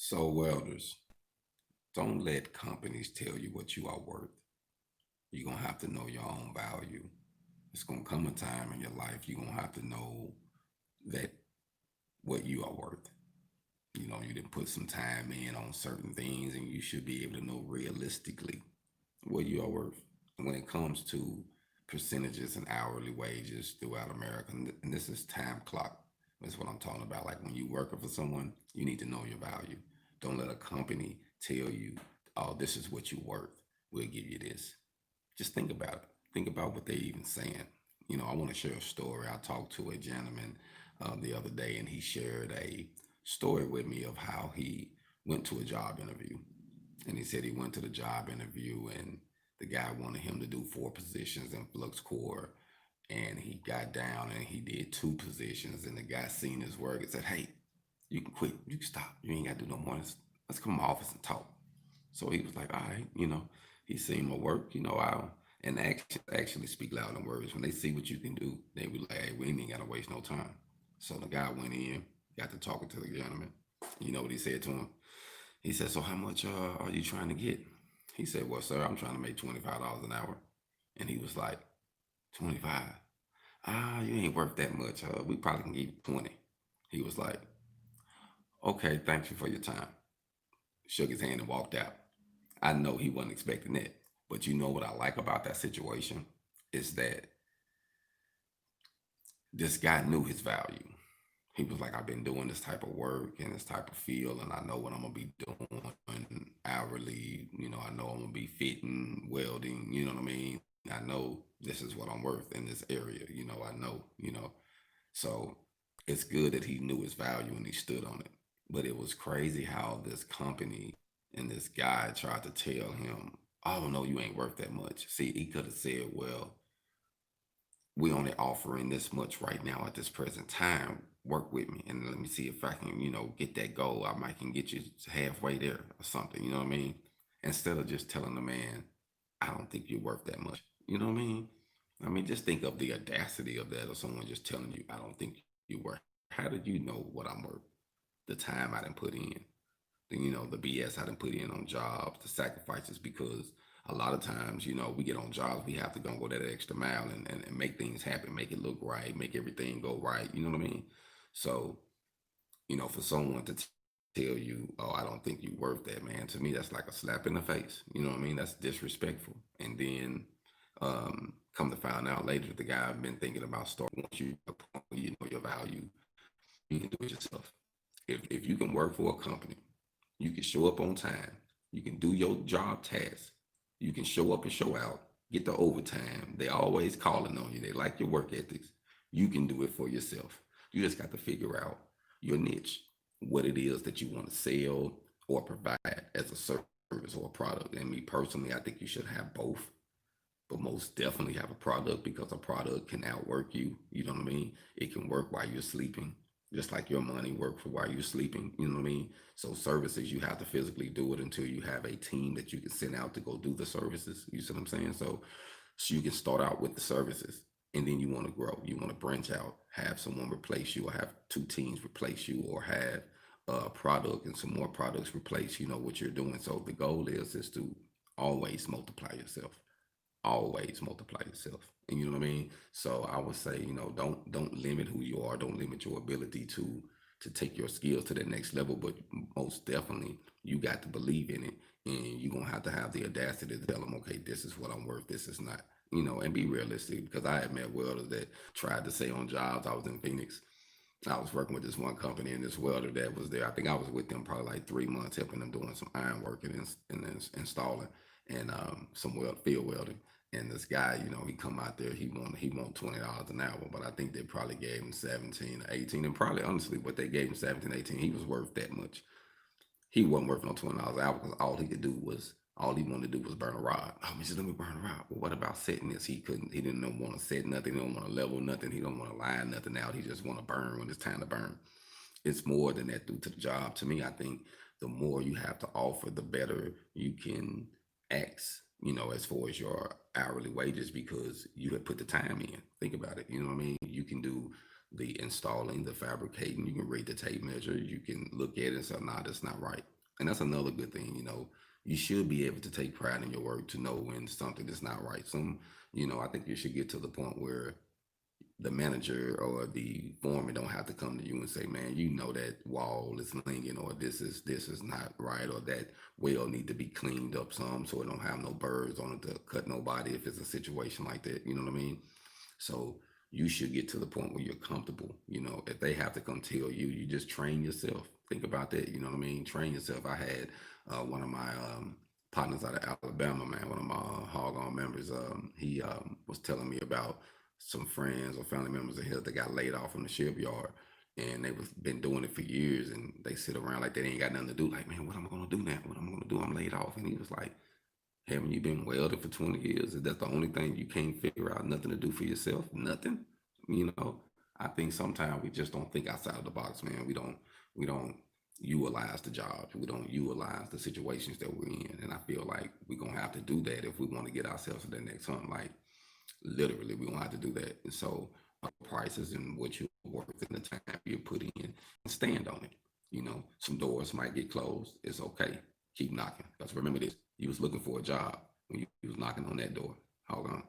So, welders, don't let companies tell you what you are worth. You're going to have to know your own value. It's going to come a time in your life you're going to have to know that what you are worth. You didn't put some time in on certain things, and you should be able to know realistically what you are worth. When it comes to percentages and hourly wages throughout America, and this is time clock, that's what I'm talking about. Like when you're working for someone, you need to know your value. Don't let a company tell you, oh, this is what you're worth. We'll give you this. Just think about it. Think about what they're even saying. I want to share a story. I talked to a gentleman the other day, and he shared a story with me of how he went to a job interview. And he said he went to the job interview, and the guy wanted him to do four positions in flux core. And he got down and he did two positions. And the guy seen his work and said, "Hey, you can quit. You can stop. You ain't got to do no more. Let's come to my office and talk." So he was like, "All right, he seen my work, and actually speak loud in words. When they see what you can do, they be like, hey, we ain't even got to waste no time." So the guy went in, got to talking to the gentleman. You know what he said to him? He said, "So how much are you trying to get?" He said, "Well, sir, I'm trying to make $25 an hour." And he was like, 25? Ah, you ain't worth that much. We probably can give you 20. He was like, "Okay, thank you for your time." Shook his hand and walked out. I know he wasn't expecting that. But you know what I like about that situation is that this guy knew his value. He was like, "I've been doing this type of work and this type of field, and I know what I'm gonna be doing hourly. I know I'm gonna be fitting, welding. You know what I mean? I know this is what I'm worth in this area. I know. So it's good that he knew his value and he stood on it. But it was crazy how this company and this guy tried to tell him, "Oh no, you ain't worth that much." See, he could have said, "Well, we only offering this much right now at this present time. Work with me and let me see if I can, get that goal. I might can get you halfway there or something." You know what I mean? Instead of just telling the man, "I don't think you're worth that much." You know what I mean? I mean, just think of the audacity of that, of someone just telling you, "I don't think you worth." How did you know what I'm worth? The time I didn't put in, the BS I didn't put in on jobs, the sacrifices, because a lot of times, we get on jobs, we have to go that extra mile and make things happen, make it look right, make everything go right. You know what I mean? So, for someone to tell you, "Oh, I don't think you're worth that," man, to me, that's like a slap in the face. You know what I mean? That's disrespectful. And then come to find out later, the guy I've been thinking about starting, once you a point where you know your value, you can do it yourself. If you can work for a company, you can show up on time, you can do your job tasks, you can show up and show out, get the overtime. They always calling on you. They like your work ethics. You can do it for yourself. You just got to figure out your niche, what it is that you want to sell or provide as a service or a product. And me personally, I think you should have both, but most definitely have a product, because a product can outwork you. You know what I mean? It can work while you're sleeping, just like your money work for while you're sleeping. You know what I mean? So services, you have to physically do it until you have a team that you can send out to go do the services. You see what I'm saying? So you can start out with the services, and then you want to grow. You want to branch out, have someone replace you, or have two teams replace you, or have a product and some more products replace, what you're doing. So the goal is to always multiply yourself, always multiply yourself. And you know what I mean? So I would say, don't limit who you are, don't limit your ability to take your skills to that next level, but most definitely you got to believe in it, and you're gonna have to have the audacity to tell them, "Okay, this is what I'm worth, this is not," and be realistic, because I had met welders that tried to say on jobs. I was in Phoenix. I was working with this one company, and this welder that was there, I think I was with them probably like 3 months, helping them doing some iron work and installing, and some field welding. And this guy, he come out there, he want $20 an hour, but I think they probably gave him 17 or 18, and probably honestly, what they gave him 17, 18, he was worth that much. He wasn't worth no $20 an hour, because all he wanted to do was burn a rod. Oh, he said, "Let me burn a rod." Well, what about setting this? He couldn't. He didn't want to set nothing. He don't want to level nothing. He don't want to line nothing out. He just want to burn when it's time to burn. It's more than that due to the job. To me, I think the more you have to offer, the better you can ask, as far as your hourly wages, because you have put the time in. Think about it. You know what I mean? You can do the installing, the fabricating. You can read the tape measure. You can look at it and say, nah, that's not right. And that's another good thing, you should be able to take pride in your work to know when something is not right. I think you should get to the point where the manager or the foreman don't have to come to you and say, man, that wall is leaning, or this is not right, or that well need to be cleaned up some so it don't have no birds on it to cut nobody if it's a situation like that. You know what I mean? So you should get to the point where you're comfortable. If they have to come tell you, you just train yourself. Think about that. You know what I mean? Train yourself. I had one of my partners out of Alabama, man, one of my hog on members. He was telling me about some friends or family members of his that got laid off from the shipyard, and they was been doing it for years, and they sit around like they ain't got nothing to do. Like, man, what am I gonna do now? What am I gonna do? I'm laid off. And he was like, haven't you been welding for 20 years? Is that the only thing you can't figure out? Nothing to do for yourself? Nothing? You know, I think sometimes we just don't think outside of the box, man. We don't utilize the jobs. We don't utilize the situations that we're in. And I feel like we're gonna have to do that if we want to get ourselves to the next hunt. Like literally, we gonna have to do that. And so prices and what you're worth and the time you put in and stand on it. Some doors might get closed. It's okay. Keep knocking. Because remember this, you was looking for a job when you was knocking on that door. Hold on.